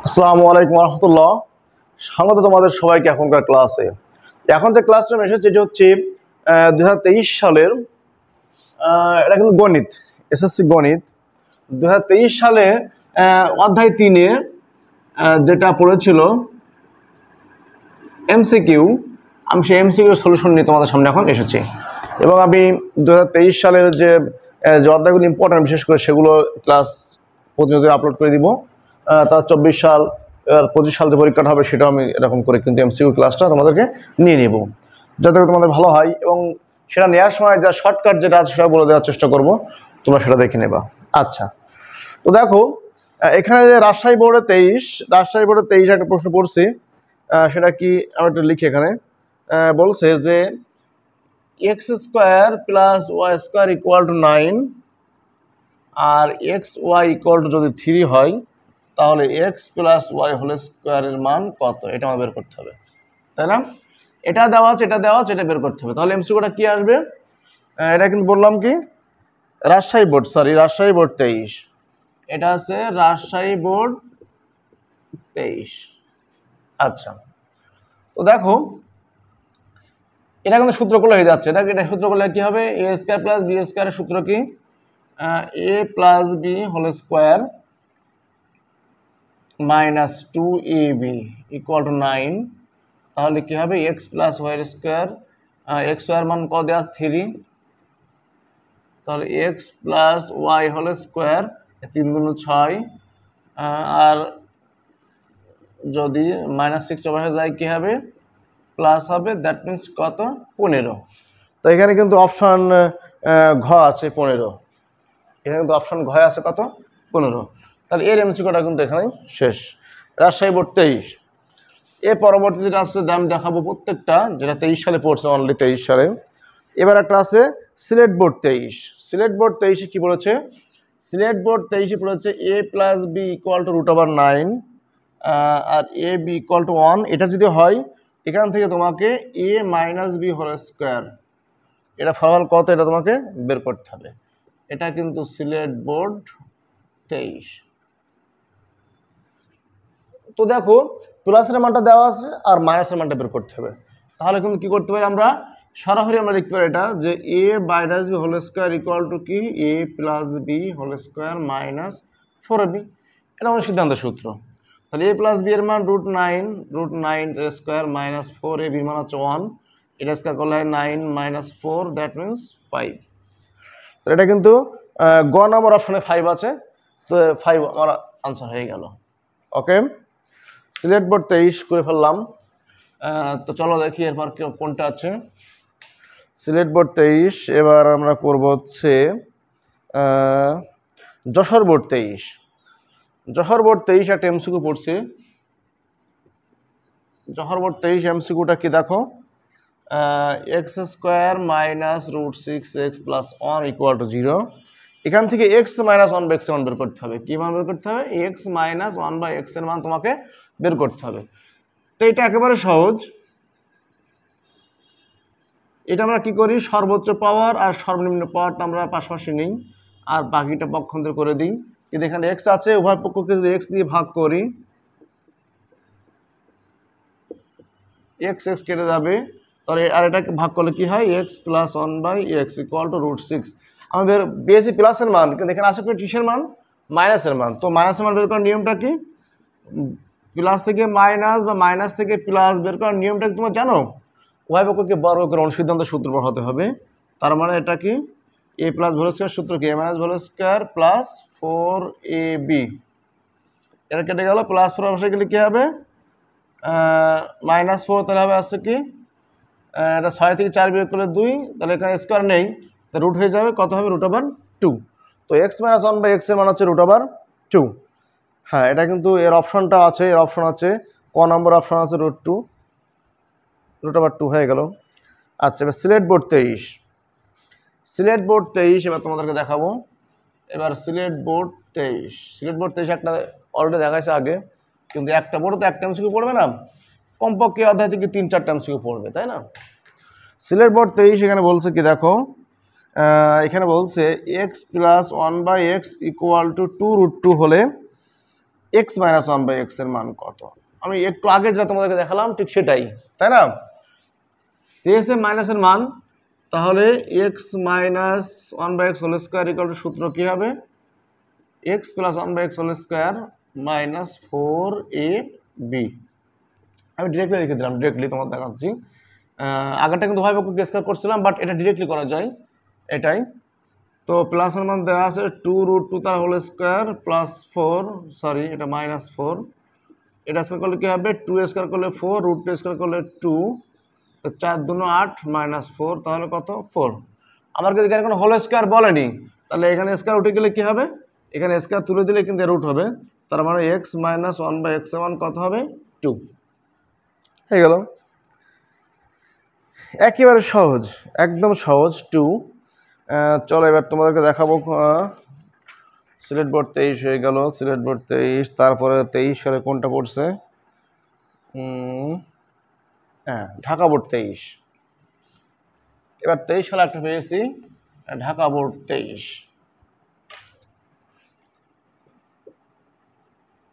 আসসালামু আলাইকুম রহমতুল্লাহ। স্বাগত তোমাদের সবাইকে এখনকার ক্লাসে। এখন যে ক্লাসটা এসেছে যেটা হচ্ছে 2023 সালের এটা কিন্তু গণিত, এসএসসি গণিত 2023 সালে অধ্যায় 3-এ যেটা পড়েছিল এমসিকিউ। আমি সেই এমসিকিউ সলিউশন নিয়ে তোমাদের সামনে এখন এসেছি এবং আমি 2023 সালের যে অধ্যায়গুলো ইম্পর্টেন্ট বিশেষ করে সেগুলো ক্লাস প্রতিনিয়ত আপলোড করে দিব। তার 24 সাল 25 সাল যে পরীক্ষাটা হবে সেটাও আমি এরকম করে কিন্তু এমসিকিউ ক্লাসটা তোমাদেরকে নিয়ে নেব যাতে তোমাদের ভালো হয়, এবং সেটা নেওয়ার সময় যা শর্টকাট যেটা আছে সেটা বলে দেওয়ার চেষ্টা করব, তোমরা সেটা দেখে নেবা। আচ্ছা, তো দেখো এখানে যে রাজশাহী বোর্ডে 23 একটা প্রশ্ন পড়ছি, সেটা কি আমি একটু লিখি এখানে। বলছে যে x square plus Y square equal to 9 আর এক্স ওয়াই ইকুয়াল টু যদি 3 হয় তাহলে এক্স প্লাস ওয়াই হোল স্কোয়ারের মান কত, এটা আমার বের করতে হবে, তাই না? এটা দেওয়া আছে, এটা দেওয়া আছে, এটা বের করতে হবে। তাহলে এমসিকিউটা কি আসবে? এটা কিন্তু বললাম কি রাজশাহী বোর্ড 23, এটা আছে রাজশাহী বোর্ড 23। আচ্ছা, তো দেখো এটা কিন্তু সূত্র করলে হয়ে যাচ্ছে। এটা সূত্র করলে কি হবে? এ স্কোয়ার প্লাস বি স্কোয়ারের সূত্র কি? A plus B whole square minus 2ab equal to 9। তাহলে কি হবে? X plus Y square, X ওয়ার মান কত দেওয়া? 3। তাহলে X plus Y whole square 3 × 6, আর যদি -6 হয়ে যায় কি হবে? প্লাস হবে, দ্যাট মিনস কত? 15। তো এখানে কিন্তু অপশান ঘ আছে 15, এখানে কিন্তু অপশান ঘ আছে কত? 15। তাহলে এর এমসিকিউটা কিন্তু এখানেই শেষ। রাজশাহী বোর্ড 23। এর পরবর্তী যেটা আছে আমি দেখাবো প্রত্যেকটা, যেটা 23 সালে পড়ছে, অনলি 23 সালে। এবার একটা আছে সিলেট বোর্ড 23। সিলেট বোর্ড 23-এ কি বলেছে? সিলেট বোর্ড 23-এ বলেছে A plus B equal to √9 আর এ বি ইকুয়াল টু 1। এটা যদি হয় এখান থেকে তোমাকে A minus B whole square, এটা ফলাফল কত এটা তোমাকে বের করতে হবে। এটা কিন্তু সিলেট বোর্ড 23। তো দেখো প্লাসের মানটা দেওয়া আছে আর মাইনাসের মানটা বের করতে হবে। তাহলে কিন্তু কি করতে পারি আমরা? সরাসরি আমরা লিখতে পারি এটা যে A minus B whole square equal to কি? A plus B whole square minus 4ab। এটা আমাদের সিদ্ধান্তের সূত্র। তাহলে এ প্লাস বি এর মান √9 এর স্কোয়ার মাইনাস 4ab এর মান হচ্ছে 1, এটা স্কোয়ার করলে 9 - 4, দ্যাট মিনস 5। তো এটা কিন্তু গ নম্বর অপশনে 5 আছে, তো 5 আমার আনসার হয়ে গেল। ওকে, সিলেট বোর্ড 23 করে ফেললাম। তো চলো দেখি এরপর কোনটা আছে। সিলেট বোর্ড 23 এবার আমরা করব হচ্ছে যশোর বোর্ড 23। যশোর বোর্ড 23 একটা এমসিকিউ পড়ছি। যশোর বোর্ড 23 এমসিকিউটা কি দেখো? X square minus √6x plus 1 equal to 0। এখান থেকে এক্স মাইনাস 1/x এর মান বের করতে হবে। কি মান বের করতে হবে? এক্স মাইনাস 1/x এর মান তোমাকে বের করতে হবে। তো এটা একেবারে সহজ। এটা আমরা কি করি? সর্বোচ্চ পাওয়ার আর সর্বনিম্ন পাওয়ারটা আমরা পাশাপাশি নিই আর বাকিটা পক্ষান্তর করে দিই। কিন্তু এখানে এক্স আছে, উভয় পক্ষকে যদি এক্স দিয়ে ভাগ করি, এক্স কেটে যাবে। তাহলে আর এটাকে ভাগ করলে কি হয়? X plus 1/x equal to √6। আমাদের বিএসসি প্লাসের মান, কিন্তু এখানে আছে কিসের মান? মাইনাসের মান। তো মাইনাসের মান বের করার নিয়মটা কি? প্লাস থেকে মাইনাস বা মাইনাস থেকে প্লাস বের করার নিয়মটা তোমরা জানো? উভয় পক্ষকে বর্গ করে অনুসিদ্ধান্ত সূত্র পড়াতে হবে। তার মানে এটা কি? এ প্লাস হোল স্কয়ার সূত্র কি? A minus whole square plus 4ab। এটা কেটে গেল, প্লাস 4 অবশ্যই গেলে কি হবে? -4। তাহলে হবে আছে কি? এটা 6 থেকে 4 বিয়োগ করলে 2, তাহলে এখানে স্কোয়ার নেই, তো রুট হয়ে যাবে। কত হবে? √2। তো এক্স মাইনাস 1/x এর মান হচ্ছে √2। হ্যাঁ, এটা কিন্তু এর অপশনটা আছে, এর অপশন আছে, ক নম্বর অপশন আছে √2 হয়ে গেল। আচ্ছা, এবার সিলেট বোর্ড 23। সিলেট বোর্ড 23 এবার তোমাদেরকে দেখাবো। এবার সিলেট বোর্ড 23 একটা অলরেডি দেখাইছে আগে, কিন্তু একটা বোর্ডে তো একটা এমসিকিউ পড়বে না, কমপক্ষে অধ্যায় থেকে 3-4টা এমসিকিউ পড়বে, তাই না? সিলেট বোর্ড 23 এখানে বলছে কি দেখো? এখানে বলছে x plus 1/x equal to 2√2 হলে x minus one by x এর মান কত? আমি একটু আগে যেটা তোমাদেরকে দেখালাম ঠিক সেটাই, তাই না? সিএস এর মাইনাসের মান, তাহলে x minus one by x whole square equal to সূত্র কী হবে? X plus one by x whole square minus four a b. আমি ডিরেক্টলি লিখে দিলাম, ডিরেক্টলি তোমার দেখাচ্ছি। আগেরটা কিন্তু উভয়পক্ষ স্কোয়ার করছিলাম, বাট এটা ডিরেক্টলি করা যায়, এটাই। তো প্লাসের মান দেওয়া আছে 2√2 তার হোল স্কোয়ার প্লাস 4, সরি এটা মাইনাস 4, এটা স্কোয়ার করলে কী হবে? 2 স্কোয়ার করলে 4, √2 স্কোয়ার করলে 2, তো 4 2 8 মাইনাস 4, তাহলে কত? 4। আমার কিন্তু এখানে কোনো হোল স্কোয়ার বলেনি, তাহলে এখানে স্কোয়ার উঠে গেলে কী হবে? এখানে স্কোয়ার তুলে দিলে কিন্তু রুট হবে, তার মানে x minus one by x এর মান কত হবে? 2 হয়ে গেল। একেবারে সহজ, একদম সহজ 2। চলো এবার তোমাদেরকে দেখাবো। সিলেট বোর্ড 23 হয়ে গেল, সিলেট বোর্ড 23। তারপরে 23 সালে কোনটা পড়ছে? হ্যাঁ, ঢাকা বোর্ড 23। এবার 23 সালে একটা পেয়েছি, ঢাকা বোর্ড 23।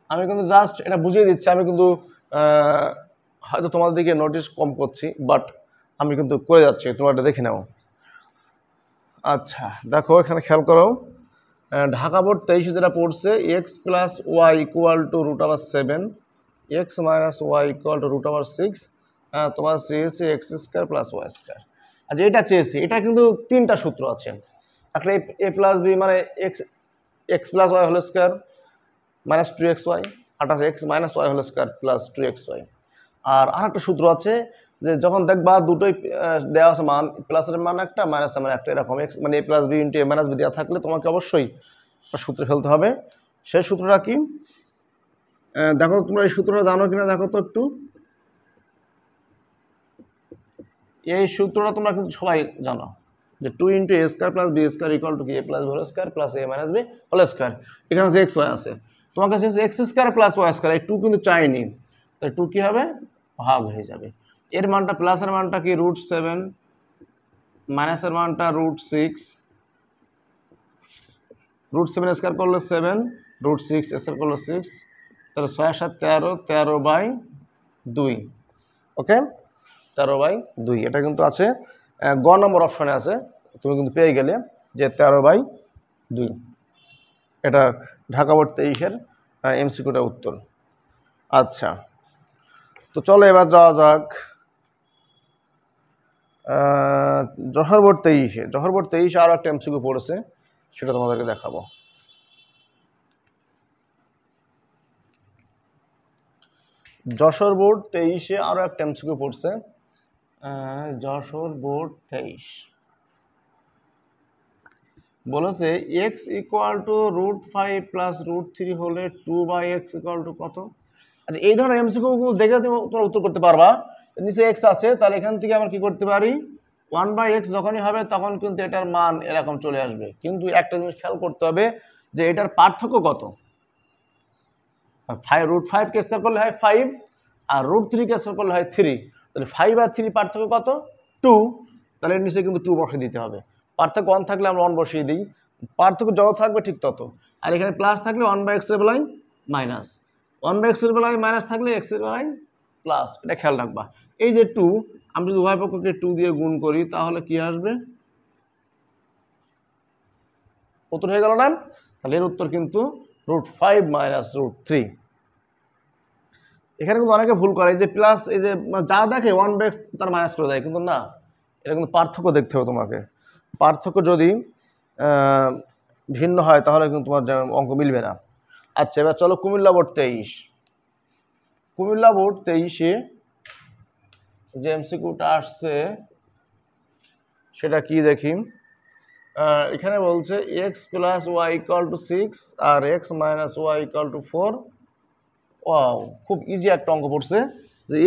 আমি কিন্তু জাস্ট এটা বুঝিয়ে দিচ্ছি, আমি কিন্তু হয়তো তোমাদের দিকে নোটিস কম করছি, বাট আমি কিন্তু করে যাচ্ছি, তোমরা এটা দেখে নাও। আচ্ছা দেখো, এখানে খেয়াল করো, ঢাকা বোর্ড 23 যেটা পড়ছে x plus y equal to √7, x minus y equal to √6, তোমার চেয়েছে x square plus Y square. আচ্ছা এটা চেয়েছি, এটা কিন্তু 3টা সূত্র আছে। আসলে এ প্লাস বি মানে x plus Y whole square minus 2xy, আর আছে x minus y whole square plus 2xy। আর আরেকটা সূত্র আছে যে যখন দেখবা দুটোই দেওয়া আছে মান, প্লাসের মান একটা মাইনাসের মান একটা, এরকম এক্স মানে এ প্লাস বি ইন্টু এ মাইনাস বি দেওয়া থাকলে তোমাকে অবশ্যই একটা সূত্র ফেলতে হবে। সেই সূত্রটা কি? দেখো তোমরা এই সূত্রটা জানো কিনা দেখো তো একটু। এই সূত্রটা তোমরা কিন্তু সবাই জানো যে 2 × a square plus B square equal to কি? A plus B whole square plus A minus B whole square. এখানে যে এক্স ওয়াই আছে, তোমার কাছে X square plus Y square, এই 2 কিন্তু চাইনি, তাই 2 কী হবে? ভাগ হয়ে যাবে। এর মানটা, প্লাসের মানটা কি? √7, মাইনাসের মানটা √6, √7 স্কোয়ার করলে 7, √6 স্কোয়ার করলে 6, তাহলে 6 7 13, 13/2। ওকে, 13/2 এটা কিন্তু আছে, গ নম্বর অপশনে আছে, তুমি কিন্তু পেয়ে গেলে যে 13/2। এটা ঢাকা বোর্ড 23-এর এমসিকিউটা উত্তর। আচ্ছা তো চলো এবার যাওয়া যাক জহর বোর্ড 23-এ। জহর বোর্ড 23-এ আরও একটা এমসিকিউ পড়েছে, সেটা তোমাদেরকে দেখাবো। যশোর বোর্ড 23-এ আরও একটা এমসিকিউ পড়ছে, যশোর বোর্ড 23 বলেছে x ইকুয়াল টু √5 প্লাস √3 হলে 2/x ইকুয়াল টু কত? আচ্ছা এই ধরনের এমসিকিউ দেখে তোমরা উত্তর করতে পারবা। নিচে x আছে, তাহলে এখান থেকে আমরা কি করতে পারি? 1/x যখনই হবে তখন কিন্তু এটার মান এরকম চলে আসবে, কিন্তু একটা জিনিস খেয়াল করতে হবে যে এটার পার্থক্য কত। √5 কে স্কয়ার করলে হয় 5, আর √3 কে স্কয়ার করলে হয় 3, তাহলে 5 আর 3 পার্থক্য কত? 2, তাহলে এর নিচে কিন্তু 2 বসিয়ে দিতে হবে। পার্থক্য 1 থাকলে আমরা 1 বসিয়ে দিই, পার্থক্য যত থাকবে ঠিক তত। আর এখানে প্লাস থাকলে 1/x এর বেলায় মাইনাস, 1/x এর বেলায় মাইনাস থাকলে x এর বেলায় প্লাস, এটা খেয়াল রাখবা। এই যে 2, আমি যদি উভয় পক্ষকে 2 দিয়ে গুণ করি তাহলে কি আসবে? উত্তর হয়ে গেল না? তাহলে এর উত্তর কিন্তু √5 মাইনাস √3। এখানে কিন্তু অনেকে ভুল করে যে প্লাস, এই যে যা দেখে 1/x তার মাইনাস করে দেয়, কিন্তু না, এটা কিন্তু পার্থক্য দেখতে হবে তোমাকে। পার্থক্য যদি ভিন্ন হয় তাহলে কিন্তু তোমার অঙ্ক মিলবে না। আচ্ছা এবার চলো কুমিল্লা বোর্ড 23। কুমিল্লা বোর্ড 23-এ যে এমসিকিউটা আসছে সেটা কি দেখি। এখানে বলছে x plus y equal to 6 আর x minus y equal to 4। Wow, খুব ইজি একটা অঙ্ক পড়ছে যে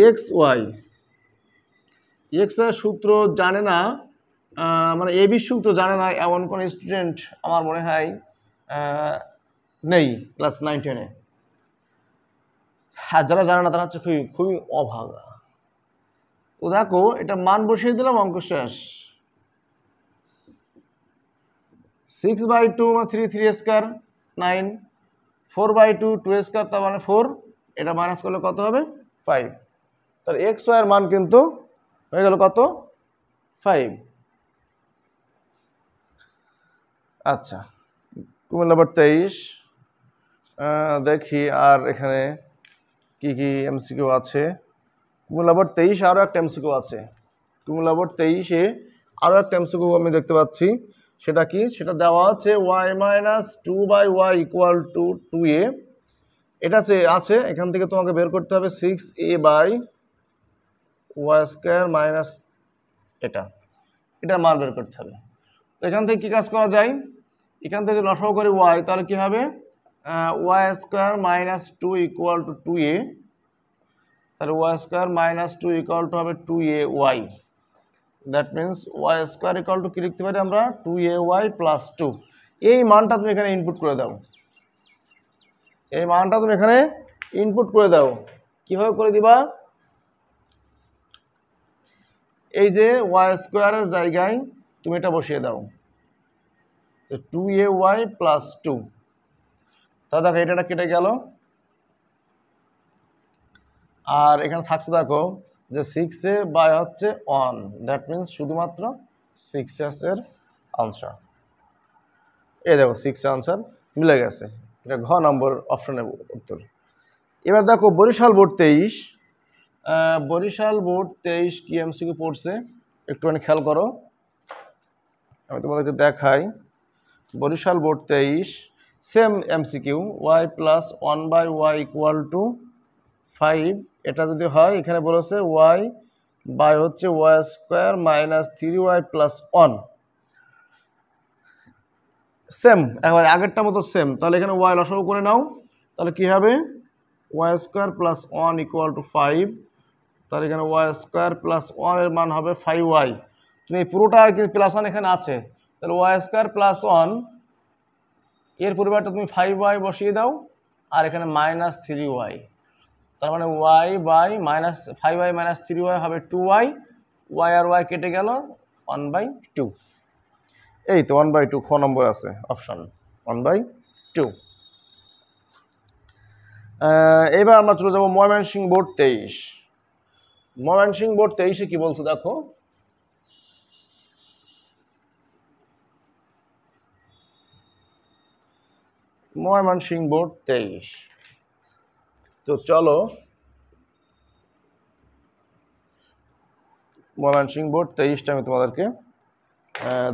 এক্স এর সূত্র জানে না, মানে এবির সূত্র জানে না এমন কোন স্টুডেন্ট আমার মনে হয় নেই ক্লাস 9-10-এ। হ্যাঁ, যারা জানে না তারা হচ্ছে খুবই অভাগা। তো দেখো এটা মান বসিয়ে দিলাম, অঙ্ক শেষ। 6/2 3 3 স্কয়ার 9, 4/2 2 স্কয়ার তার মানে 4, এটা মাইনাস করলে কত হবে 5। তাহলে এক্স ওয়াই এর মান কিন্তু হয়ে গেল কত 5। আচ্ছা, কুমিল্লা বোর্ড 23 দেখি আর এখানে কি কি এমসিকিউ আছে। কুমিল্লা বোর্ড 23 আরও একটা এমসিকিউ আছে। কুমিল্লা বোর্ড 23-এ আরও একটা এমসিকিউ আমি দেখতে পাচ্ছি। সেটা কি, সেটা দেওয়া আছে y - 2/y = 2a। এটা আছে, এখান থেকে তোমাকে বের করতে হবে 6a/y² এটার মান বের করতে হবে। তো এখান থেকে কি কাজ করা যায়, এখান থেকে যদি লসাগু করি y তাহলে কি হবে y² - 2 = 2a, তাহলে y² - 2 = হবে 2ay। দ্যাট মিনস y² কি লিখতে পারি আমরা 2ay + 2। এই মানটা তুমি এখানে ইনপুট করে দাও, এই মানটা তুমি এখানে ইনপুট করে দাও। কিভাবে করে দিবা, এই যে y² এর জায়গায় তুমি এটা বসিয়ে দাও 2ay + 2। তা দেখো এটা কেটে গেল, আর এখানে থাকছে দেখো যে 6a বাই হচ্ছে 1, দ্যাট মিনস শুধুমাত্র 6s এর আনসার। এই দেখো 6 এর আনসার মিলে গেছে, এটা ঘ নম্বর অপশনের উত্তর। এবার দেখো বরিশাল বোর্ড 23, বরিশাল বোর্ড 23 কি এমসিকিউ পড়ছে একটুখানি খেয়াল করো, আমি তোমাদেরকে দেখাই। Barishal board 23 same MCQ y + 1/y = 5। এটা যদি হয় এখানে বলেছে y বাই হচ্ছে y² - 3y + 1, সেম একবার আগেরটার মতো সেম। তাহলে এখানে y লসাগু করে নাও, তাহলে কি হবে y² + 1 = 5। তাহলে এখানে y² + 1 এর মান হবে 5y। তুমি পুরোটা কিন্তু +1 এখানে আছে, তাহলে y² + 1 এর পরিবর্তে তুমি 5y বসিয়ে দাও, আর এখানে -3y, তার মানে y বাই -5y - 3y হবে 2y, y আর y কেটে গেল 1/2। এই তো 1/2 খ নম্বর আছে অপশন 1/2। এবার আমরা চলে যাব ময়মনসিংহ বোর্ড 23। ময়মনসিংহ বোর্ড 23-এ কি বলছে দেখো, ময়মনসিংহ বোর্ড 23। তো চলো ময়মনসিংহ বোর্ড 23টা আমি তোমাদেরকে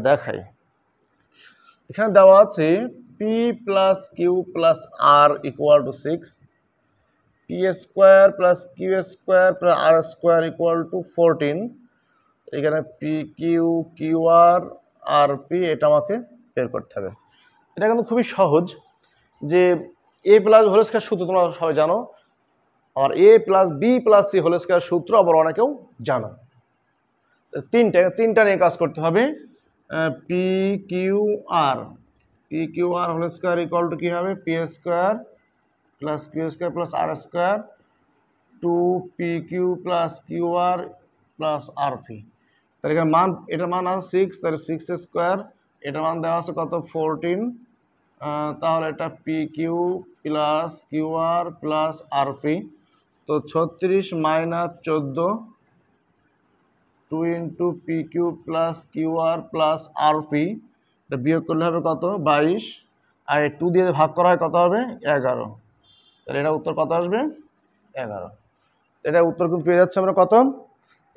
দেখাই। এখানে দেওয়া আছে p + q + r = 6, p² + q² + r² = 14। এখানে pq qr rp এটা আমাকে বের করতে হবে। এটা কিন্তু খুবই সহজ, যে a + হোল স্কয়ার সূত্র তোমরা সবাই জানো, আর a + b + c whole square সূত্র আবার অনেকেও জানো। তিনটা নিয়ে কাজ করতে হবে। pqr হোল স্কয়ার = কি হবে p² + q² + r² 2pq + qr + rp। তাহলে এখানে মান, এটার মান আছে 6, তাহলে 6² এটার মান দেওয়া আছে কত 14, তাহলে এটা pq + qr + rp, তো 36 - 14 2 × pq + qr + rp, এটা বিয়োগ করলে হবে কত 22, আর 2 দিয়ে ভাগ করা হয় কত হবে 11। তাহলে এটা উত্তর কত আসবে 11। এটা উত্তর কিন্তু পেয়ে যাচ্ছে আমরা কত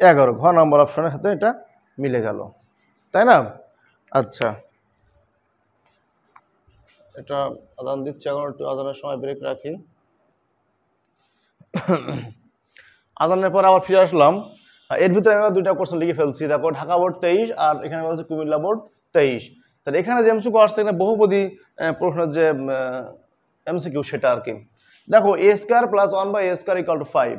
11, ঘ নম্বর অপশনের সাথে এটা মিলে গেল, তাই না? আচ্ছা, এটা আজান দিচ্ছে এখন, একটু আজানের সময় ব্রেক রাখি। আজানের পর আবার ফিরে আসলাম। এর ভিতরে আমি দুইটা কোশ্চেন লিখে ফেলছি, দেখো ঢাকা বোর্ড 23 আর এখানে বলছে কুমিল্লা বোর্ড 23। তাহলে এখানে যে এমসিকিউ আসছে এখানে বহুপদী প্রশ্নের যে এমসিকিউ সেটা আর কি। দেখো a² + 1/a² = 5,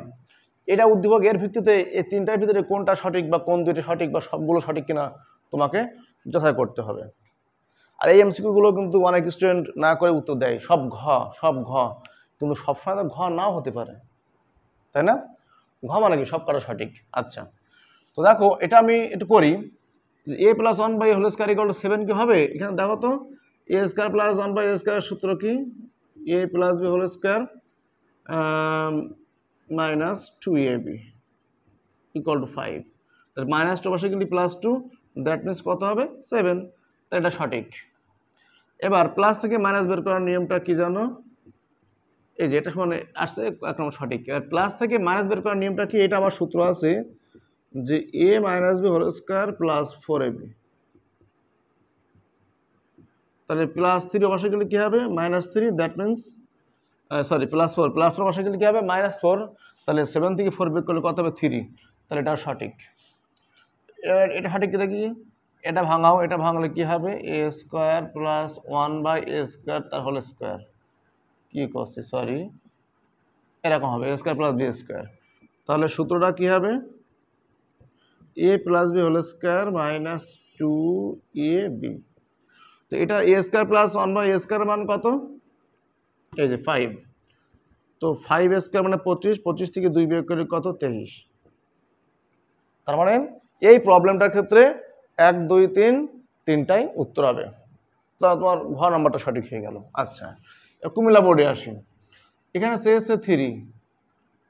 এটা উদ্দীপক, এর ভিত্তিতে এই তিনটার ভিতরে কোনটা সঠিক বা কোন দুইটা সঠিক বা সবগুলো সঠিক কিনা তোমাকে যাচাই করতে হবে। আর এই এমসিকিউগুলো কিন্তু অনেক স্টুডেন্ট না করে উত্তর দেয় সব ঘ, কিন্তু সবসময় তো ঘ নাও হতে পারে, তাই না? ঘ মানে কি সব কটা সঠিক। আচ্ছা, তো দেখো এটা আমি একটু করি। a + 1/হোল স্কয়ার = 7 কি হবে, এখানে দেখো তো a² + 1/a² সূত্র কি A plus B whole square minus 2ab equal to 5। তাহলে মাইনাস 2 পাশে কিন্তু প্লাস 2, দ্যাট মিনস কত হবে 7। তাই এটা সঠিক। এবার প্লাস থেকে মাইনাস বের করার নিয়মটা কি জানো? এই যে এটা সমান আসছে একদম সঠিক। এবার প্লাস থেকে মাইনাস বের করার নিয়মটা কি? এটা আবার সূত্র আছে যে A minus B whole square plus 4ab। তাহলে প্লাস 3 অবশ্যই গেলে কী হবে -3, দ্যাট মিনস সরি প্লাস 4 অবশ্যই গেলে কী হবে -4। তাহলে 7 থেকে 4 বের করলে কত হবে 3। তাহলে এটাও সঠিক। এটা সঠিক কি দেখি, এটা ভাঙাও, এটা ভাঙলে কি হবে A square plus 1/a square তার হোল স্কোয়ার। কী করছি সরি, এরকম হবে A square plus B square. তাহলে সূত্রটা কী হবে A plus B whole square minus 2ab। তো এটা এ স্কোয়ার প্লাস 1/a স্কোয়ার মান কত? এই যে 5। তো 5 স্কোয়ার মানে 25, 25 থেকে 2 বিয়োগ করে কত 23। তার মানে এই প্রবলেমটার ক্ষেত্রে 1, 2, 3 তিনটাই উত্তর হবে। তা তোমার ঘর নাম্বারটা সঠিক হয়ে গেল। আচ্ছা, কুমিল্লা বোর্ডে আসি। এখানে চেয়েছে 3,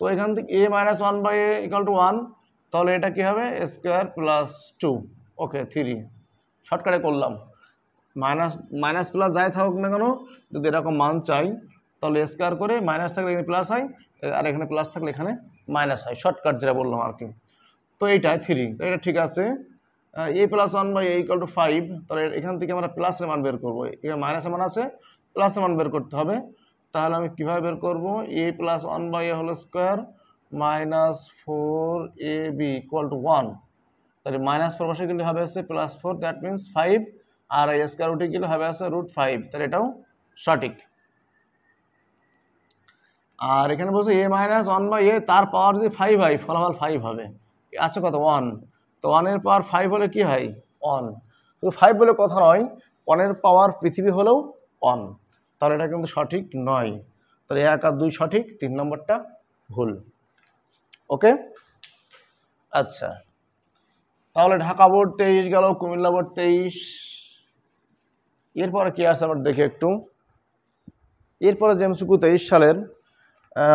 তো এখান থেকে a minus 1/a equal to 1। তাহলে এটা কি হবে এ স্কোয়ার প্লাস 2। ওকে 3 শর্টকাটে করলাম। মাইনাস প্লাস যাই থাকুক না কেন, যদি এরকম মান চাই তাহলে স্কোয়ার করে মাইনাস থাকলে এখানে প্লাস হয়, আর এখানে প্লাস থাকলে এখানে মাইনাস হয়, শর্টকাট যেটা বললাম আর কি। তো এইটাই 3, তো এটা ঠিক আছে। a plus 1/a equal to 5। তাহলে এখান থেকে আমরা প্লাসের মান বের করবো, এখানে মাইনাসের মান আছে, প্লাসের মান বের করতে হবে। তাহলে আমি কীভাবে বের করবো a plus 1/a whole square minus 4ab equal to 1। তাহলে -4 পাশে গেলে হবে আছে +4, দ্যাট মিনস 5, আর এই স্কয়ার রুটে গেলে হবে আছে √5। তাহলে এটাও সঠিক। আর এখানে বলছে a মাইনাস 1/a তার পাওয়ার যদি 5 হয় ফলাফল 5 হবে। আচ্ছা কত 1, তো 1 এর পাওয়ার 5 হলে কি হয় 1। তো 5 বলে কথা নয়, 1 এর পাওয়ার পৃথিবী হলেও 1। তাহলে এটা কিন্তু সঠিক নয়। তাহলে 1 আর 2 সঠিক, 3 নম্বরটা ভুল। ওকে আচ্ছা, তাহলে ঢাকা বোর্ড 23 গেল, কুমিল্লা বোর্ড 23। এরপরে কি আছে আমরা দেখি একটু। এরপরে জেমসুকু 23 সালের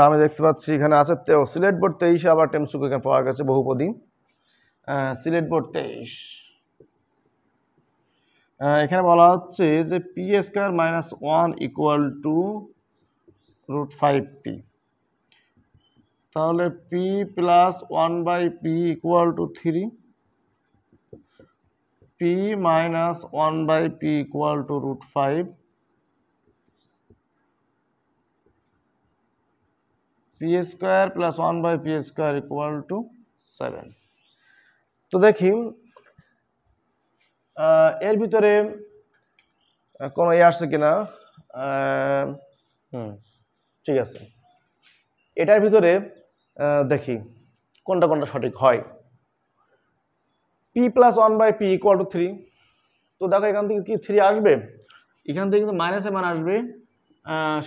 আমি দেখতে পাচ্ছি এখানে আছে সিলেট বোর্ড 23 আবার টেমসুকু এখানে পাওয়া গেছে বহুপদী। সিলেট বোর্ড 23 এখানে বলা হচ্ছে যে P square minus 1 equal to √5p। তাহলে P plus 1/p equal to 3, p minus 1/p equal to √5, p square plus 1/p square equal to 7। তো দেখি এর ভিতরে কোনো আসছে কিনা। ঠিক আছে, এটার ভিতরে দেখি কোনটা কোনটা সঠিক হয়। p plus 1/p equal to 3। তো দেখো এখান থেকে কি 3 আসবে, এখান থেকে কিন্তু মাইনাসের মান আসবে।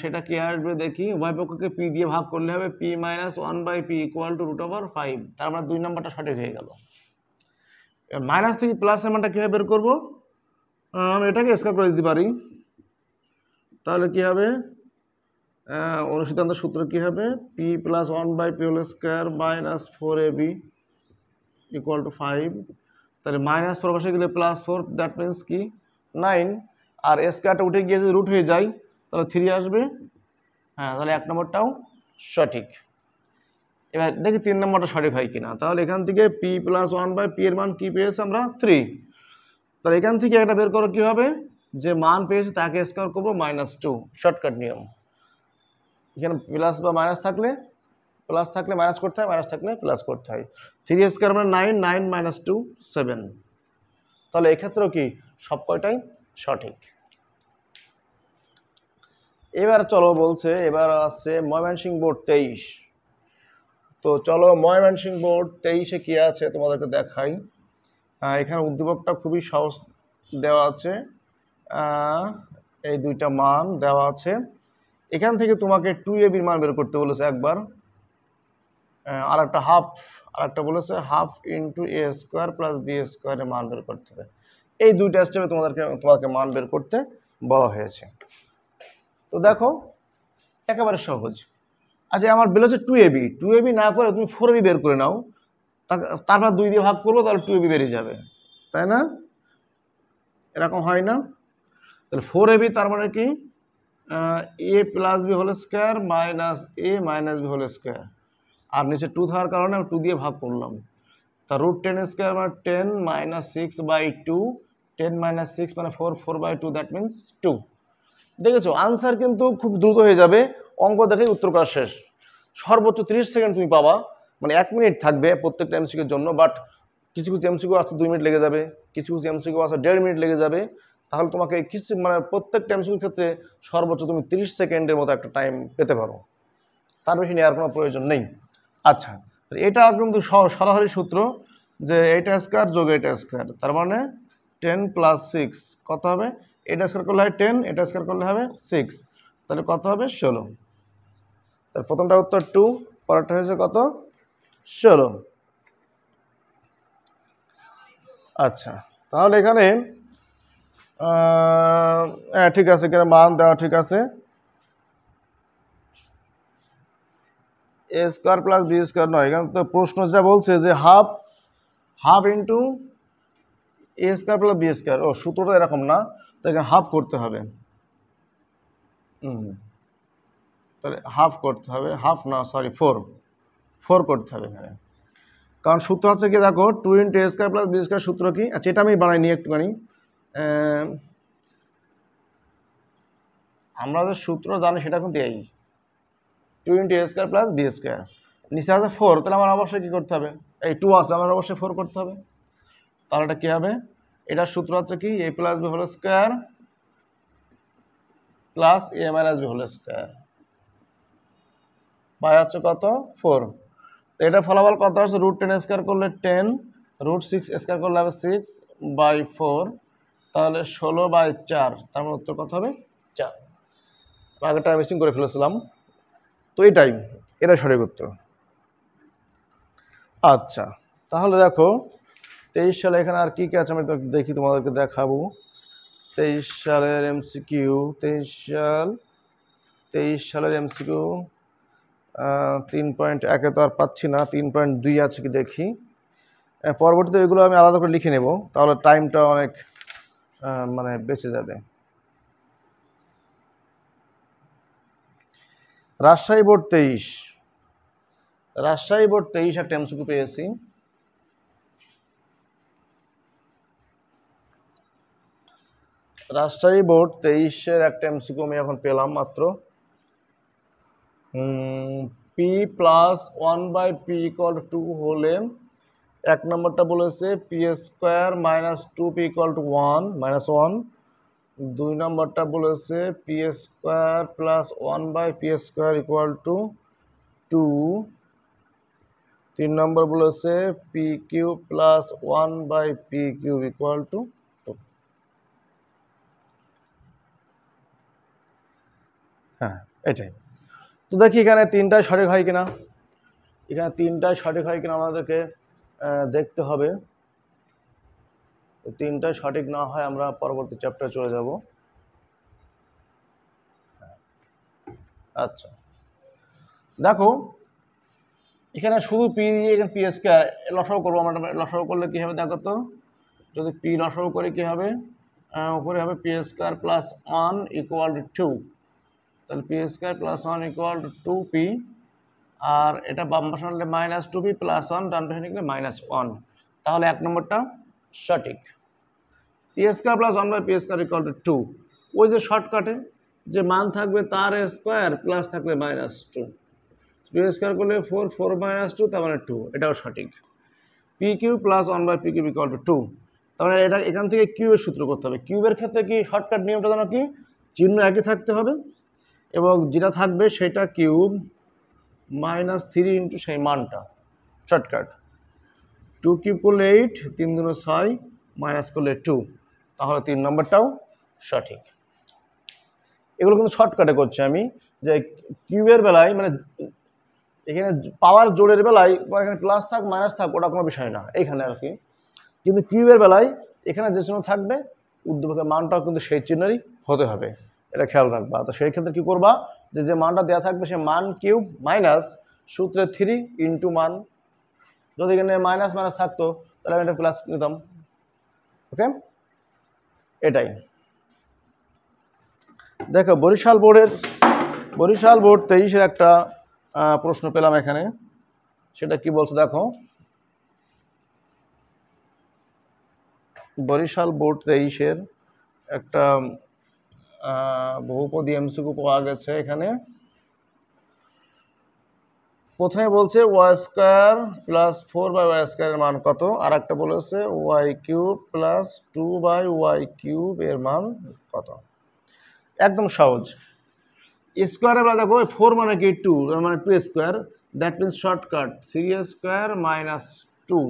সেটা কি আসবে দেখি, উভয় পক্ষকে p দিয়ে ভাগ করলে হবে p minus 1/p equal to √5। তার মানে 2 নম্বরটা সঠিক হয়ে গেল। মাইনাস থেকে প্লাসের মানটা কীভাবে বের করবো, আমি এটাকে স্কয়ার করে দিতে পারি। তাহলে কি হবে অনুসিদ্ধান্ত সূত্র কি হবে p plus 1/p whole square minus 4ab equal to 5। তাহলে -4 বসে গেলে +4, দ্যাট মিনস কি 9, আর স্কয়ারটা উঠে গিয়ে যদি রুট হয়ে যায় তাহলে 3 আসবে। হ্যাঁ, তাহলে 1 নম্বরটাও সঠিক। এবার দেখি 3 নম্বরটা সঠিক হয় কিনা। তাহলে এখান থেকে p প্লাস 1/p এর মান কি পেয়েছে আমরা 3। তাহলে এখান থেকে একটা বের করো কি হবে, যে মান পেয়েছে তাকে স্কয়ার করবো -2, শর্টকাট নিয়ম। এখানে প্লাস বা মাইনাস থাকলে প্লাস থাকলে মাইনাস করতে হয়, মাইনাস থাকলে প্লাস করতে হয়। 3 স্কয়ার মানে 9, 9 - 2 7। তাহলে এক্ষেত্রেও কি সব কয়টাই সঠিক। এবার চলো বলছে, এবার আছে ময়মনসিংহ বোর্ড 23। তো চলো ময়মনসিংহ বোর্ড 23-এ কি আছে তোমাদেরকে দেখাই। এখানে উদ্দীপকটা খুবই সহজ দেওয়া আছে, এই দুইটা মান দেওয়া আছে। এখান থেকে তোমাকে 2ab মান বের করতে বলেছে একবার, আর একটা বলেছে half into a square plus b স্কোয়ারের মান বের করতে হবে। এই দুইটা স্টেপে তোমাকে মান বের করতে বলা হয়েছে। তো দেখো একেবারে সহজ। আচ্ছা আমার বেরোচ্ছে 2ab, 2ab না করে তুমি 4ab বের করে নাও, তারপর 2 দিয়ে ভাগ করবো, তাহলে 2ab বেরিয়ে যাবে, তাই না? এরকম হয় না? তাহলে 4ab তার মানে কি a plus B whole square minus a minus B whole square, আর নিচে 2 থাকার কারণে আমি 2 দিয়ে ভাগ করলাম। তা √10 স্কোয়ার মানে 10 মাইনাস 6/2, 10 মাইনাস 6 মানে 4, 4/2, দ্যাট মিনস 2। দেখেছো আনসার কিন্তু খুব দ্রুত হয়ে যাবে, অঙ্ক দেখেই উত্তর করা শেষ। সর্বোচ্চ 30 সেকেন্ড তুমি পাবা, মানে 1 মিনিট থাকবে প্রত্যেকটা এমসিকিউর জন্য, বাট কিছু কিছু এমসিকিউ আছে 2 মিনিট লেগে যাবে, কিছু কিছু এমসিকিউ আছে 1.5 মিনিট লেগে যাবে। তাহলে তোমাকে কিছু মানে প্রত্যেকটা এমসিকিউর ক্ষেত্রে সর্বোচ্চ তুমি 30 সেকেন্ডের মতো একটা টাইম পেতে পারো, তার বেশি নেওয়ার কোনো প্রয়োজন নেই। আচ্ছা এটা কিন্তু সরাসরি সূত্র যে এটা স্কোয়ার যোগ এটা স্কোয়ার, তার মানে 10 + 6 কত হবে? এটা স্কোয়ার করলে হয় 10, এটা স্কোয়ার করলে হবে 6, তাহলে কত হবে? 16। তার প্রথমটা উত্তর 2, পরেরটা হয়েছে কত? 16। আচ্ছা তাহলে এখানে হ্যাঁ ঠিক আছে, এখানে মান দেওয়া ঠিক আছে, a square plus B square নয়, এখানে তো প্রশ্ন যেটা বলছে যে half into A square plus B square, ও সূত্রটা এরকম না, তো এখানে হাফ করতে হবে। তাহলে হাফ করতে হবে, হাফ না সরি 4 করতে হবে এখানে, কারণ সূত্র হচ্ছে কি দেখো 2 × a square plus B square সূত্র কি? আচ্ছা এটা আমি বানাই নিই একটুখানি, আমরা যে সূত্র জানি সেটা কিন্তু এই 2 × a square plus B square, নিচে আছে 4, তাহলে আমার অবশ্যই কী করতে হবে? এই 2 আছে, আমার অবশ্যই 4 করতে হবে। তাহলে এটা কী হবে? এটার সূত্র হচ্ছে কি a plus B whole square plus a minus B whole square by হচ্ছে কত? 4। তো এটা ফলাফল কত আসছে? √10 স্কোয়ার করলে 10, √6 স্কোয়ার করলে হবে 6/4, তাহলে 16/4, তার মানে উত্তর কত হবে? 4। আগেটা মিসিং করে ফেলেছিলাম, তো এটা সঠিক উত্তর। আচ্ছা তাহলে দেখো 23 সালে এখানে আর কি কি আছে আমি দেখি, তোমাদেরকে দেখাবো। 23 সালের এমসিকিউ, 23 সালের এমসিকিউ 3.1 তো আর পাচ্ছি না, 3.2 আছে কি দেখি, পরবর্তীতে এগুলো আমি আলাদা করে লিখে নেব, তাহলে টাইমটা অনেক মানে বেঁচে যাবে। রাজশাহী বোর্ড 23 একটা এমসিকিউ পেয়েছি। রাজশাহী বোর্ড 23-এর একটা এমসিকিউ আমি এখন পেলাম মাত্র। p + 1/p = 2 হলে 1 নম্বরটা বলেছে p² - 2p = 1 -1, 2 নম্বরটা বলেছে p² + 1/p² = 2, 3 নম্বর বলেছে pq + 1/p³ = 2। হ্যাঁ এটাই। তো দেখি এখানে 3টাই সঠিক হয় কিনা, আমাদেরকে দেখতে হবে। 3টাই সঠিক না হয় আমরা পরবর্তী চ্যাপ্টারে চলে যাব। আচ্ছা দেখো এখানে শুধু পি দিয়ে এখানে p² লসাগু করবো আমরা, লসাগু করলে কী হবে দেখো তো, যদি p লসাগু করে কী হবে, উপরে হবে p² + 1 = 2, তাহলে p² + 1 = 2p, আর এটা বাম পাশে নিলে -2p + 1, ডান পাশে নিলে -1, তাহলে 1 নম্বরটা সঠিক। p² + 1/p² = 2, ওই যে শর্টকাটে যে মান থাকবে তার স্কোয়ার প্লাস থাকলে -2, p² করলে 4, 4 - 2 তার মানে 2, এটাও সঠিক। pq + 1/pq = 2, তাহলে এটা এখান থেকে কিউবের সূত্র করতে হবে। কিউবের ক্ষেত্রে কি শর্টকাট নিয়মটা জানো কি? চিহ্ন একই থাকতে হবে এবং যেটা থাকবে সেটা কিউব -3 ইন্টু সেই মানটা, শর্টকাট। 2 কিউব করলে 8, 3 × 6, মাইনাস করলে 2, তাহলে 3 নম্বরটাও সঠিক। এগুলো কিন্তু শর্টকাটে করছি আমি, যে কিউবের বেলায় মানে এখানে পাওয়ার জোড়ের বেলায় এখানে প্লাস থাক মাইনাস থাক ওটা কোনো বিষয় না এইখানে আর কি, কিন্তু কিউবের বেলায় এখানে যে চিহ্ন থাকবে উদ্দীপকের মানটাও কিন্তু সেই চিহ্নেরই হতে হবে, এটা খেয়াল রাখবা। তো সেই ক্ষেত্রে কী করবা, যে মানটা দেওয়া থাকবে সে মান কিউব মাইনাস সূত্রে 3 ইন্টু মান। যদি এখানে মাইনাস মাইনাস থাকতো তাহলে আমি এটা প্লাস নিতাম। ওকে, এটাই। দেখো বরিশাল বোর্ড 23-এর একটা প্রশ্ন পেলাম এখানে, সেটা কি বলছে দেখো। বরিশাল বোর্ড 23-এর একটা বহুপদী এমসিকিউ পাওয়া গেছে এখানে। প্রথমে বলছে ওয়াই স্কোয়ার প্লাস 4/y² এর মান কত, আর একটা বলেছে ওয়াই কিউব প্লাস 2/y³ এর মান কত। একদম সহজ। স্কোয়ারে আমরা দেখো 4 মানে কি 2, মানে 2 square, that means shortcut 3² minus 2,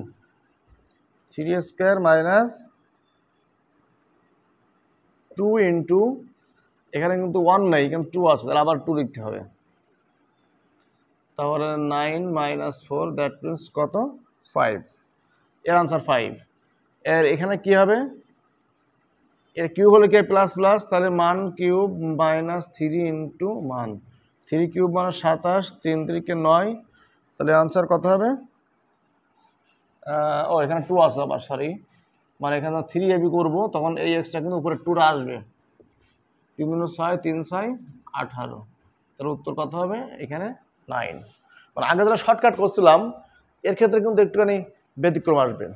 3² minus 2 into, এখানে কিন্তু 1 নাই, এখানে 2 আছে, তাহলে আবার 2 লিখতে হবে। তাহলে 9 মাইনাস 4 দ্যাট মিনস কত 5, এর আনসার 5। এর এখানে কি হবে, এর কিউব হলে কি প্লাস প্লাস, তাহলে মান কিউব মাইনাস 3 ইন্টু মান, 3 কিউব মানে 27, 3 3 9, তাহলে আনসার কত হবে, ও এখানে 2 আছে আবার, সরি, মানে এখানে 3ab করবো তখন এই এক্সটা কিন্তু উপরে 2টা আসবে, 3 × 6 3 6 18, তাহলে উত্তর কত হবে এখানে 9। মানে আগে যারা শর্টকাট করছিলাম এর ক্ষেত্রে কিন্তু একটুখানি ব্যতিক্রম আসবে।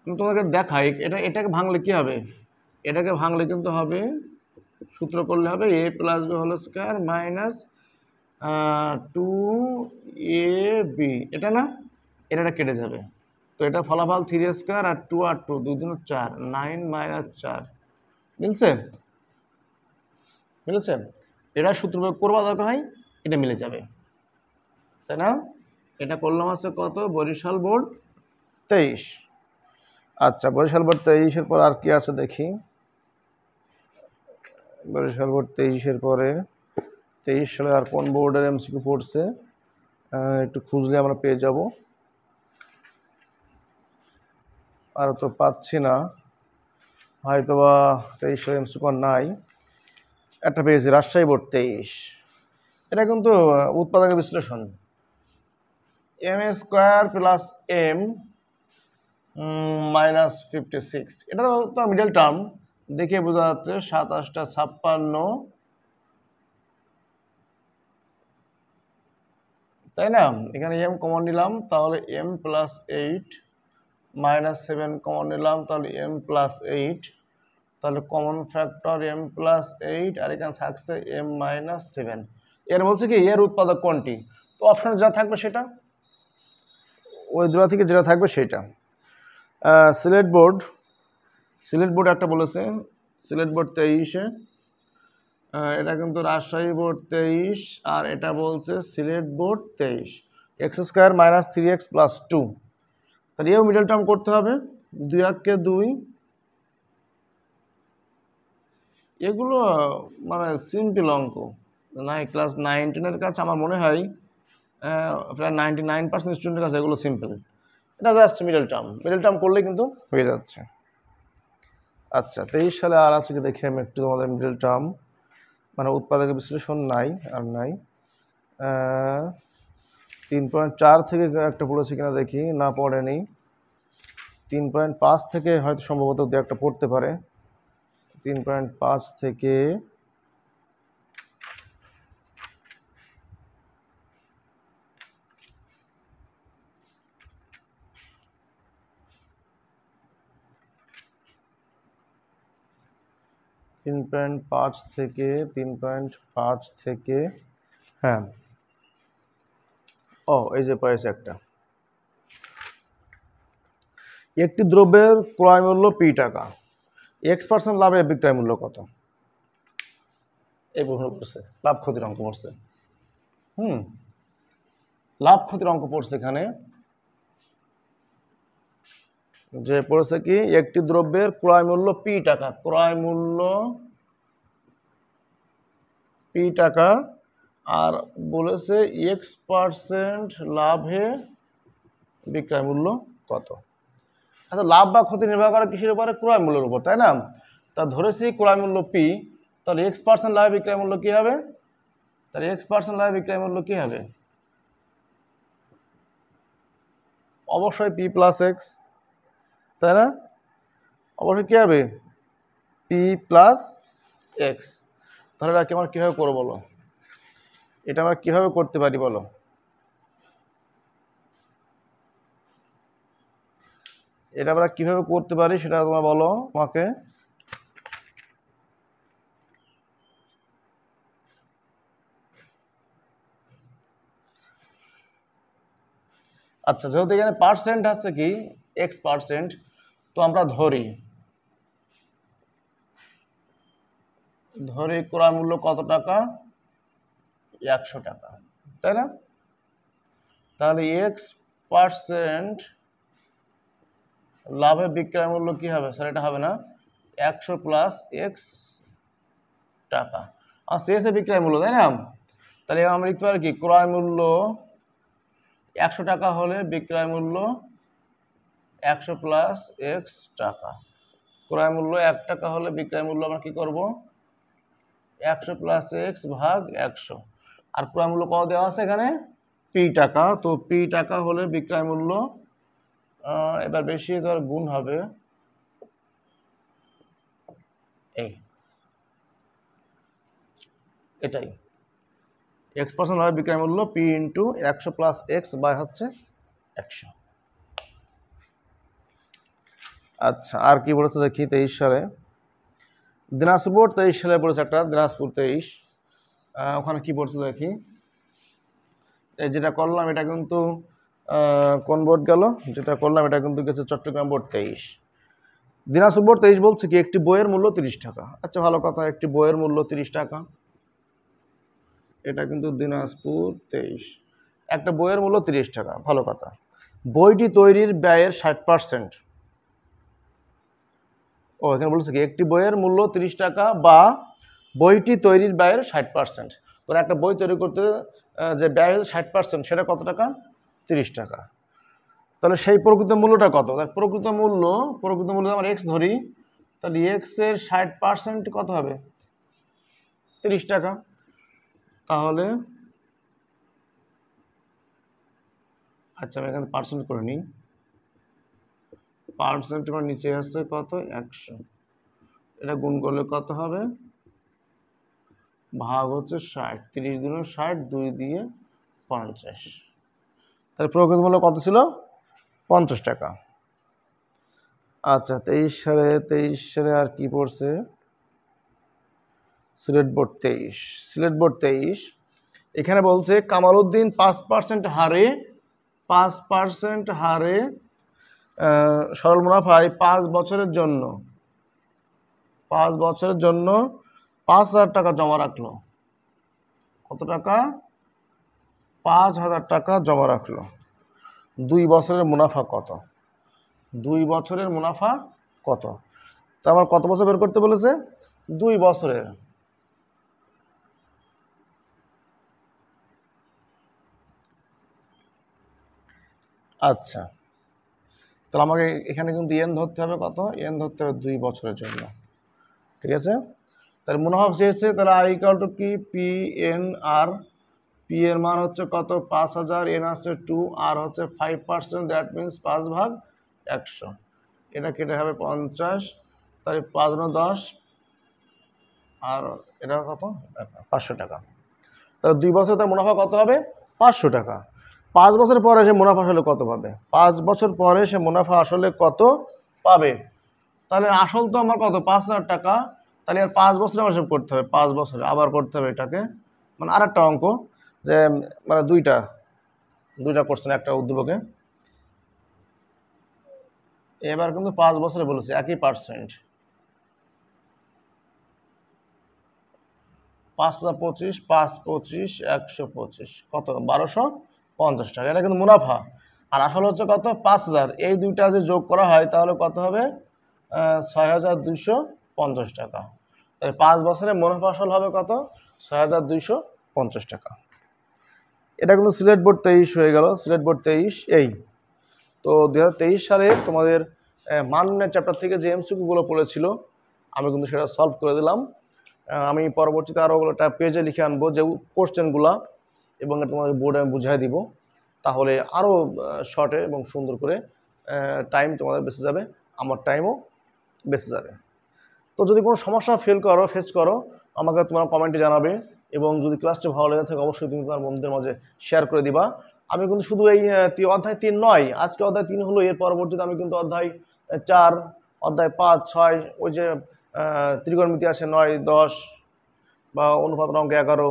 আমি তোমাকে দেখাই, এটাকে ভাঙলে কি হবে, এটাকে ভাঙলে কিন্তু হবে, সূত্র করলে হবে a + b whole square minus 2ab, এটা না, এটা কেটে যাবে, তো এটা ফলাফল 3² আর 2 আর 2 2 2 4, 9 - 4 মিলছে, মিলেছে। এটা সূত্র প্রয়োগ করবা দরকার হয়, এটা মিলে যাবে, তাই না। এটা করলাম হচ্ছে কত, বরিশাল বোর্ড 23। আচ্ছা, বরিশাল বোর্ড 23-এর পর আর কি আছে দেখি। বরিশাল বোর্ড 23-এর পরে 23 সালে আর কোন বোর্ডের এমসিকিউ পড়ছে, একটু খুঁজলে আমরা পেয়ে যাব, আর তো পাচ্ছি না, হয়তোবা 23 সালে এমসিকিউ নাই। একটা পেয়েছি, রাজশাহী বোর্ড 23, এটা কিন্তু উৎপাদকের বিশ্লেষণ, m² + m মাইনাস 56, এটা তো মিডল টার্ম দেখে বোঝা যাচ্ছে, 27টা 56, তাই না। এখানে m কমন নিলাম, তাহলে m + 8 মাইনাস 7 কমন নিলাম, তাহলে m + 8, তাহলে কমন ফ্যাক্টর m + 8, আর এখানে থাকছে m - 7। এর বলছে কি এর উৎপাদক কোনটি, তো অপশনে যা থাকবে সেটা, ওই দুটো থেকে যেটা থাকবে সেটা। সিলেট বোর্ড একটা বলেছে, সিলেট বোর্ড 23-এ, এটা কিন্তু রাজশাহী বোর্ড 23, আর এটা বলছে সিলেট বোর্ড 23, x² - 3x + 2, তাহলে এও মিডল টার্ম করতে হবে, 2 × 2, এগুলো মানে সিম্পল অঙ্ক, ক্লাস 9-10-এর কাছে আমার মনে হয় প্রায় 99% স্টুডেন্টের কাছে এগুলো সিম্পল, এটা জাস্ট মিডল টার্ম করলে কিন্তু হয়ে যাচ্ছে। আচ্ছা, 23 সালে আর আছে কি দেখি আমি একটু, তোমাদের মিডল টার্ম মানে উৎপাদকের বিশ্লেষণ নাই, আর নাই। 3.4 থেকে একটা পড়েছে কিনা দেখি, না পড়েনি। 3.5 থেকে হয়তো সম্ভবত দু একটা পড়তে পারে, 3.5 থেকে 3.5 থেকে হ্যাঁ, এই যে পাইছে একটা, একটি দ্রব্যের ক্রয় মূল্য p টাকা, x% লাভে বিক্রয় মূল্য কত, এই প্রশ্ন পড়ছে, লাভ ক্ষতির অঙ্ক পড়ছে। লাভ ক্ষতির অঙ্ক পড়ছে এখানে, যে পড়েছে কি একটি দ্রব্যের ক্রয় মূল্য p টাকা, ক্রয় মূল্য p টাকা, আর বলেছে x% লাভে বিক্রয় মূল্য কত। আচ্ছা, লাভ বা ক্ষতি নির্ভর করে কিসের উপরে, ক্রয় মূল্যের উপর, তাই না। তা ধরেছি ক্রয় মূল্য p, তাহলে x% লাভে বিক্রয় মূল্য কি হবে, তাহলে x% লাভের বিক্রয় মূল্য কি হবে? অবশ্যই p প্লাস এক্স, তাই না? অবশ্যই কি হবে? p plus x. তাহলে এটা আমরা কীভাবে করবো বলো? এটা আমরা কীভাবে করতে পারি বলো? এটা আমরা কীভাবে করতে পারি সেটা তোমরা বলো আমাকে। আচ্ছা, যেহেতু এখানে পার্সেন্ট আছে কি x%, তো আমরা ধরি ক্রয় মূল্য কত টাকা? 100 টাকা, তাই না? তাহলে x% লাভের বিক্রয় মূল্য কি হবে স্যার? এটা হবে না 100 প্লাস এক্স টাকা, আর শেষে বিক্রয় মূল্য, তাই না? তাহলে আমরা লিখতে পারি কি ক্রয় মূল্য 100 টাকা হলে বিক্রয় মূল্য 100 প্লাস এক্স টাকা। ক্রয় মূল্য 1 টাকা হলে বিক্রয় মূল্য আমরা কি করব? 100 প্লাস এক্স ভাগ 100। আর ক্রয় মূল্য কত দেওয়া আছে এখানে? p টাকা। তো p টাকা হলে বিক্রয় মূল্য, এবার বেশি ধর গুণ হবে এটাই x% হবে বিক্রয় মূল্য p into 100 plus X by হচ্ছে 100। আচ্ছা, আর কি বলেছে দেখি 23 সালে দিনাজপুর 23 সালে পড়েছে একটা, দিনাজপুর 23, ওখানে কি পড়ছে দেখি। এই যেটা করলাম এটা কিন্তু কোন বোর্ড গেল? যেটা করলাম এটা কিন্তু গেছে চট্টগ্রাম বোর্ড 23। দিনাজপুর বোর্ড 23 বলছে কি একটি বইয়ের মূল্য 30 টাকা। আচ্ছা, ভালো কথা, একটি বইয়ের মূল্য 30 টাকা। এটা কিন্তু দিনাজপুর 23, একটা বইয়ের মূল্য 30 টাকা, ভালো কথা। বইটি তৈরির ব্যয়ের 60%। ও এখানে বলছে কি একটি বইয়ের মূল্য 30 টাকা বা বইটি তৈরির ব্যয়ের 60%। তো একটা বই তৈরি করতে যে ব্যয় হচ্ছে 60%, সেটা কত টাকা? 30 টাকা। তাহলে সেই প্রকৃত মূল্যটা কত? প্রকৃত মূল্য আমরা এক্স ধরি, তাহলে এক্সের 60% কত হবে? 30 টাকা। তাহলে আচ্ছা, আমি এখানে পার্সেন্ট করে নিই। পার্সেন্ট আমার নিচে আসছে কত? 100। এটা গুণ করলে কত হবে? ভাগ হচ্ছে 60, 30 দুগুণ 60, 2 দিয়ে 50। তাহলে প্রকৃত মূল্য কত ছিল? 50 টাকা। আচ্ছা, 23 সালে আর কি পড়ছে? সিলেট বোর্ড 23। এখানে বলছে কামালউদ্দিন 5% হারে সরল মুনাফায় 5 বছরের জন্য 5,000 টাকা জমা রাখলো। কত টাকা? 5,000 টাকা জমা রাখলো। 2 বছরের মুনাফা কত? 2 বছরের মুনাফা কত? তা আমার কত বছর বের করতে বলেছে? 2 বছরের। আচ্ছা, তাহলে আমাকে এখানে কিন্তু এন ধরতে হবে কত? এন ধরতে হবে 2 বছরের জন্য, ঠিক আছে? তাহলে মুনাফা চেয়েছে, তাহলে আই ইকুয়াল টু কি? পি এন আর। পি এর মান হচ্ছে কত? 5,000, এন আছে 2, আর হচ্ছে 5%, দ্যাট মিনস 5 ভাগ 100। এটা কেটে হবে 50, তাহলে 5 × 10, আর এটা কত? 500 টাকা। তাহলে 2 বছর তার মুনাফা কত হবে? 500 টাকা। 5 বছর পরে সে মুনাফা আসলে কত পাবে? 5 বছর পরে সে মুনাফা আসলে কত পাবে? তাহলে আসল তো আমার কত? 5,000 টাকা। তাহলে আর 5 বছরে আমার সব করতে হবে, 5 বছরে আবার করতে হবে এটাকে, মানে আরেকটা অঙ্ক, যে মানে দুইটা কোশ্চেন একটা উদ্দীপকে। এবার কিন্তু 5 বছরে বলেছে, একই পার্সেন্ট। 5 × 25, 5 × 25, 125, কত? 1250 টাকা। এটা কিন্তু মুনাফা, আর আসলে হচ্ছে কত? 5,000। এই দুইটা যে যোগ করা হয় তাহলে কত হবে? 6,250 টাকা। তাহলে 5 বছরে মুনাফা আসল হবে কত? 6,250 টাকা। এটা কিন্তু সিলেট বোর্ড 23 হয়ে গেল। সিলেট বোর্ড 23 এই। তো 2023 সালে তোমাদের মাননের চ্যাপ্টার থেকে যে এমসিকিউগুলো পড়েছিল আমি কিন্তু সেটা সলভ করে দিলাম। আমি পরবর্তীতে আরও ওটা পেজে লিখে আনবো যে কোশ্চেনগুলো, এবং তোমাদের বোর্ডে আমি বুঝিয়ে দিব। তাহলে আরও শর্টে এবং সুন্দর করে টাইম তোমাদের বেঁচে যাবে, আমার টাইমও বেঁচে যাবে। তো যদি কোনো সমস্যা ফেস করো আমাকে তোমার কমেন্টে জানাবে, এবং যদি ক্লাসটি ভালো লেগে থাকে অবশ্যই তুমি তোমার বন্ধুদের মাঝে শেয়ার করে দিবা। আমি কিন্তু শুধু এই অধ্যায় 3 নয়, আজকে অধ্যায় 3 হলো, এর পরবর্তীতে আমি কিন্তু অধ্যায় 4, অধ্যায় 5, 6, ওই যে ত্রিকোণমিতি আছে 9, 10, বা অনুপাত অঙ্ক 11,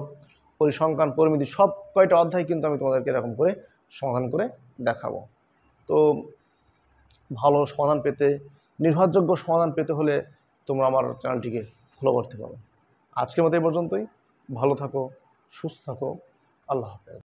পরিসংখ্যান, পরিমিতি, সব কয়টা অধ্যায় কিন্তু আমি তোমাদেরকে এরকম করে সমাধান করে দেখাবো। তো ভালো সমাধান পেতে, নির্ভরযোগ্য সমাধান পেতে হলে তোমরা আমার চ্যানেলটিকে ফলো করতে পারো। আজকের মতো এই পর্যন্তই। ভালো থাকো, সুস্থ থাকো, আল্লাহ হাফেজ।